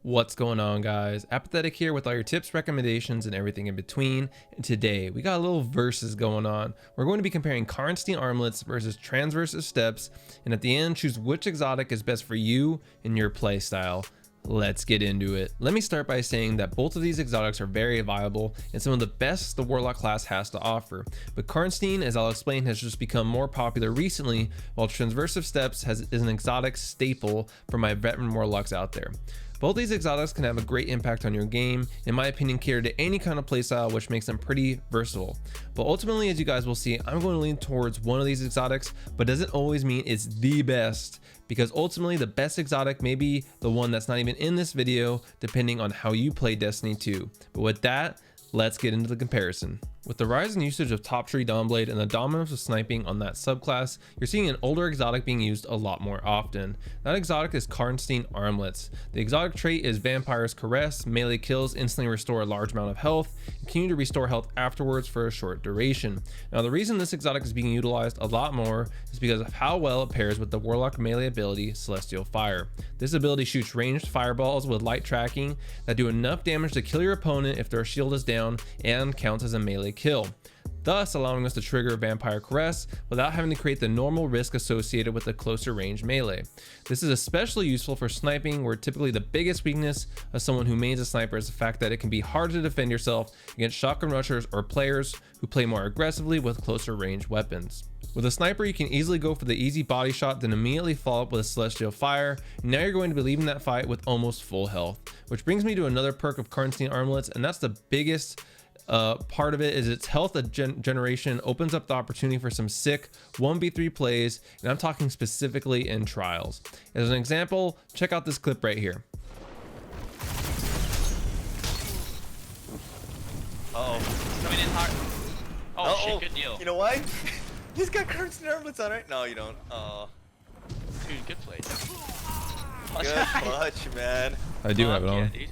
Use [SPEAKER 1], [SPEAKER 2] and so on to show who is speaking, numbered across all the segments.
[SPEAKER 1] What's going on, guys? Apathettic here with all your tips, recommendations, and everything in between. And today we got a little versus going on. We're going to be comparing Karnstein Armlets versus Transverse of Steps, and at the end choose which exotic is best for you and your playstyle. Let's get into it. Let me start by saying that both of these exotics are very viable and some of the best the Warlock class has to offer, but Karnstein, as I'll explain, has just become more popular recently, while Transverse of Steps is an exotic staple for my veteran Warlocks out there. Both these exotics can have a great impact on your game, in my opinion cater to any kind of playstyle, which makes them pretty versatile. But ultimately, as you guys will see, I'm going to lean towards one of these exotics, but doesn't always mean it's the best, because ultimately the best exotic may be the one that's not even in this video, depending on how you play Destiny 2. But with that, let's get into the comparison. With the rise in usage of Top Tree Dawnblade and the dominance of sniping on that subclass, you're seeing an older exotic being used a lot more often. That exotic is Karnstein Armlets. The exotic trait is Vampire's Caress. Melee kills instantly restore a large amount of health and continue to restore health afterwards for a short duration. Now, the reason this exotic is being utilized a lot more is because of how well it pairs with the Warlock melee ability Celestial Fire. This ability shoots ranged fireballs with light tracking that do enough damage to kill your opponent if their shield is down and counts as a melee kill, thus allowing us to trigger Vampire Caress without having to create the normal risk associated with a closer range melee. This is especially useful for sniping, where typically the biggest weakness of someone who mains a sniper is the fact that it can be hard to defend yourself against shotgun rushers or players who play more aggressively with closer range weapons. With a sniper, you can easily go for the easy body shot, then immediately follow up with a Celestial Fire, and now you're going to be leaving that fight with almost full health. Which brings me to another perk of Karnstein Armlets, and that's the biggest part of it is its health generation opens up the opportunity for some sick 1v3 plays, and I'm talking specifically in trials. As an example, check out this clip right here.
[SPEAKER 2] Coming in hard. Shit, good deal.
[SPEAKER 3] You know what? He's got Karnstein Armlets on, right? No, you don't.
[SPEAKER 2] Dude, good play.
[SPEAKER 3] Good clutch, man.
[SPEAKER 1] I do have it on.
[SPEAKER 2] Dude.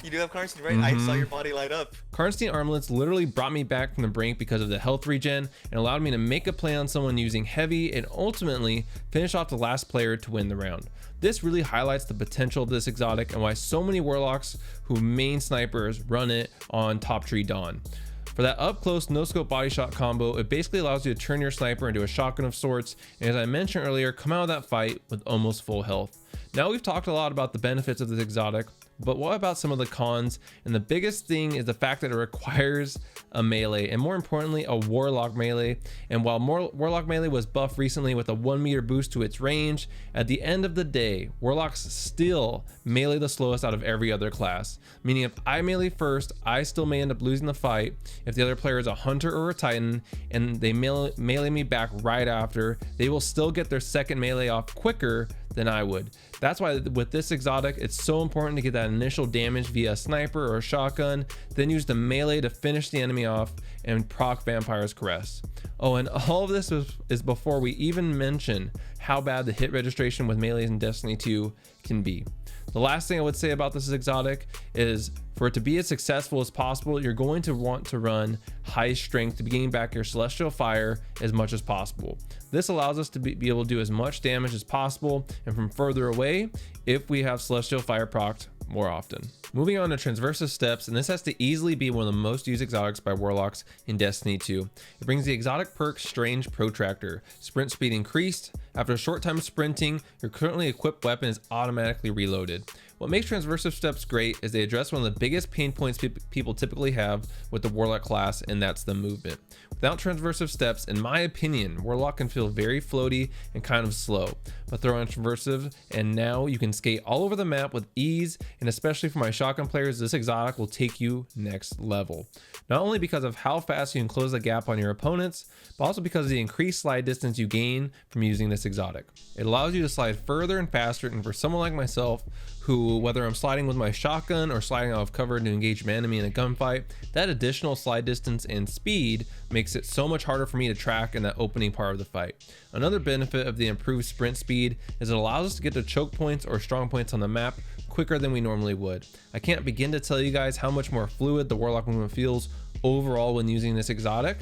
[SPEAKER 3] You do have Karnstein, right? I saw your body light up.
[SPEAKER 1] Karnstein Armlets literally brought me back from the brink because of the health regen and allowed me to make a play on someone using heavy and ultimately finish off the last player to win the round. This really highlights the potential of this exotic and why so many Warlocks who main snipers run it on Top Tree Dawn. For that up close no scope body shot combo, it basically allows you to turn your sniper into a shotgun of sorts, and as I mentioned earlier, come out of that fight with almost full health. Now, we've talked a lot about the benefits of this exotic, but what about some of the cons? And the biggest thing is the fact that it requires a melee, and more importantly, a Warlock melee. And while Warlock melee was buffed recently with a 1 meter boost to its range, at the end of the day, Warlocks still melee the slowest out of every other class. Meaning if I melee first, I still may end up losing the fight if the other player is a Hunter or a Titan, and they melee me back right after, they will still get their second melee off quicker than I would. That's why with this exotic, it's so important to get that initial damage via a sniper or a shotgun, then use the melee to finish the enemy off and proc Vampire's Caress. Oh, and all of this is before we even mention how bad the hit registration with melees in Destiny 2 can be. The last thing I would say about this exotic is, for it to be as successful as possible, you're going to want to run high strength to be getting back your Celestial Fire as much as possible. This allows us to be able to do as much damage as possible and from further away if we have Celestial Fire procced more often. Moving on to Transverse of Steps, and this has to easily be one of the most used exotics by Warlocks in Destiny 2. It brings the exotic perk Strange Protractor. Sprint speed increased. After a short time of sprinting, your currently equipped weapon is automatically reloaded. What makes Transversive Steps great is they address one of the biggest pain points people typically have with the Warlock class, and that's the movement. Without Transversive Steps, in my opinion, Warlock can feel very floaty and kind of slow. But throw on Transversive, and now you can skate all over the map with ease, and especially for my shotgun players, this exotic will take you next level. Not only because of how fast you can close the gap on your opponents, but also because of the increased slide distance you gain from using this exotic. It allows you to slide further and faster, and for someone like myself, who, whether I'm sliding with my shotgun or sliding out of cover to engage an enemy in a gunfight, that additional slide distance and speed makes it so much harder for me to track in that opening part of the fight. Another benefit of the improved sprint speed is it allows us to get to choke points or strong points on the map quicker than we normally would. I can't begin to tell you guys how much more fluid the Warlock movement feels overall when using this exotic.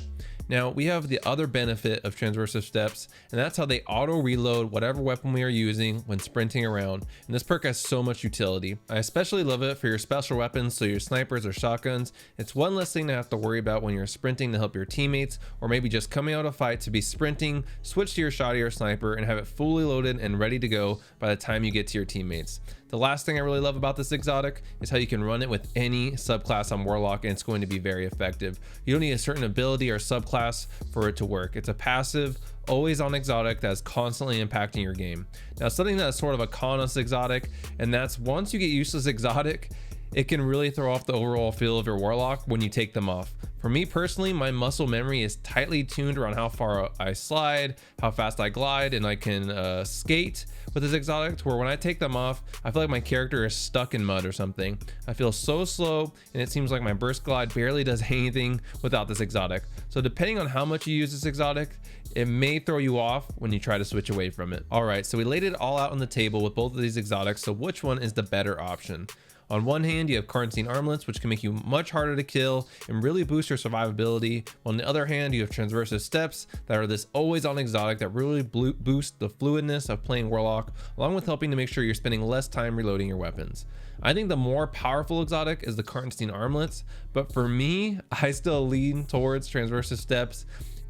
[SPEAKER 1] Now we have the other benefit of Transversive Steps, and that's how they auto reload whatever weapon we are using when sprinting around. And this perk has so much utility. I especially love it for your special weapons, so your snipers or shotguns. It's one less thing to have to worry about when you're sprinting to help your teammates, or maybe just coming out of a fight to be sprinting, switch to your shotty or sniper and have it fully loaded and ready to go by the time you get to your teammates. The last thing I really love about this exotic is how you can run it with any subclass on Warlock, and it's going to be very effective. You don't need a certain ability or subclass for it to work. It's a passive, always on exotic that is constantly impacting your game. Now, something that's sort of a con of this exotic, and that's once you get used to this exotic, it can really throw off the overall feel of your Warlock when you take them off. For me personally, my muscle memory is tightly tuned around how far I slide, how fast I glide, and I can skate with this exotic, to where when I take them off, I feel like my character is stuck in mud or something. I feel so slow, and it seems like my burst glide barely does anything without this exotic. So depending on how much you use this exotic, it may throw you off when you try to switch away from it. All right, so we laid it all out on the table with both of these exotics, so which one is the better option? On one hand, you have Karnstein Armlets, which can make you much harder to kill and really boost your survivability. On the other hand, you have Transversive Steps that are this always on exotic that really boost the fluidness of playing Warlock, along with helping to make sure you're spending less time reloading your weapons. I think the more powerful exotic is the Karnstein Armlets, but for me, I still lean towards Transversive Steps.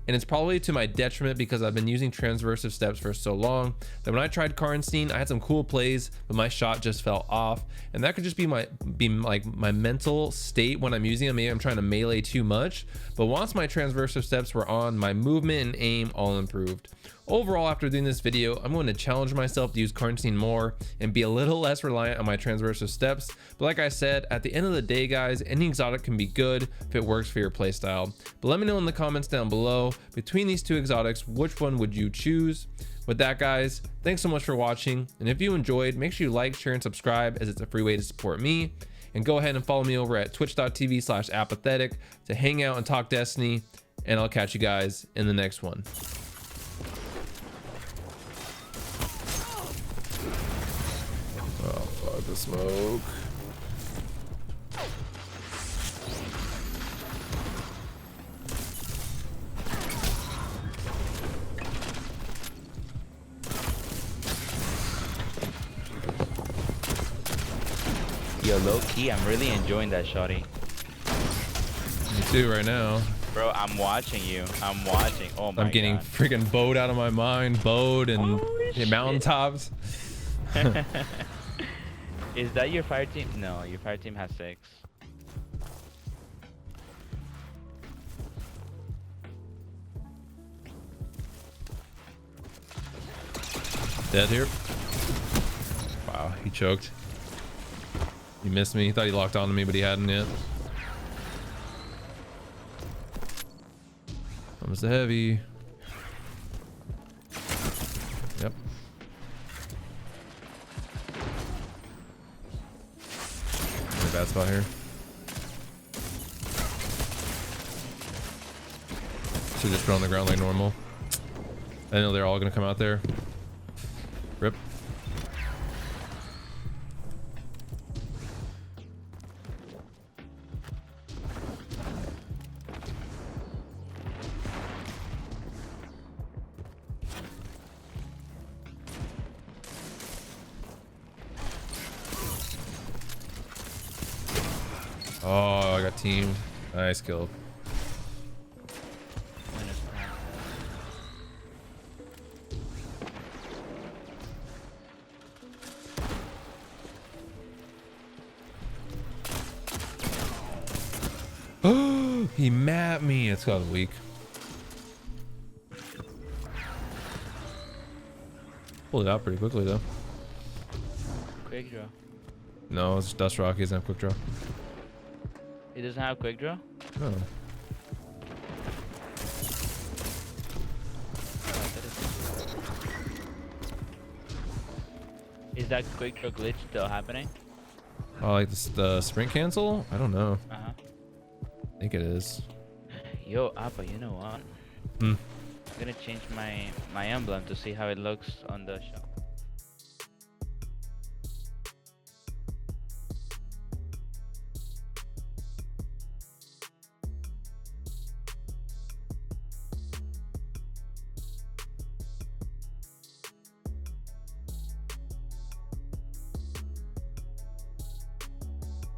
[SPEAKER 1] And it's probably to my detriment because I've been using Transversive Steps for so long that when I tried Karnstein, I had some cool plays, but my shot just fell off. And that could just be my mental state when I'm using them. Maybe I'm trying to melee too much. But once my Transversive Steps were on, my movement and aim all improved. Overall, after doing this video, I'm going to challenge myself to use Karnstein more and be a little less reliant on my Transversive Steps. But like I said, at the end of the day, guys, any exotic can be good if it works for your playstyle. But let me know in the comments down below, between these two exotics, which one would you choose? With that, guys, thanks so much for watching. And if you enjoyed, make sure you like, share, and subscribe, as it's a free way to support me. And go ahead and follow me over at twitch.tv/apathettic to hang out and talk Destiny. And I'll catch you guys in the next one. Oh, fuck the smoke.
[SPEAKER 4] Yo, low key, I'm really enjoying that shotty.
[SPEAKER 1] Me too, right now.
[SPEAKER 4] Bro, I'm watching you. I'm watching. Oh my god.
[SPEAKER 1] I'm getting freaking bowed out of my mind. Bowed and mountaintops.
[SPEAKER 4] Is that your fire team? No, your fire team has 6.
[SPEAKER 1] Dead here. Wow, he choked. He missed me. He thought he locked onto me, but he hadn't yet. Comes the heavy. Yep. In a bad spot here. Should just put on the ground like normal. I know they're all gonna come out there. Rip. Oh, I got teamed. Nice kill. Oh, he mapped me. It's got weak. Pulled it out pretty quickly though.
[SPEAKER 4] Quick draw.
[SPEAKER 1] No, it's Dust Rock. He doesn't have quick draw.
[SPEAKER 4] He doesn't have quick draw?
[SPEAKER 1] No.
[SPEAKER 4] Is that quick draw glitch still happening?
[SPEAKER 1] Oh, like the sprint cancel? I don't know.
[SPEAKER 4] Uh-huh.
[SPEAKER 1] I think it is.
[SPEAKER 4] Yo, Appa, you know what?
[SPEAKER 1] Hmm.
[SPEAKER 4] I'm gonna change my emblem to see how it looks on the shop.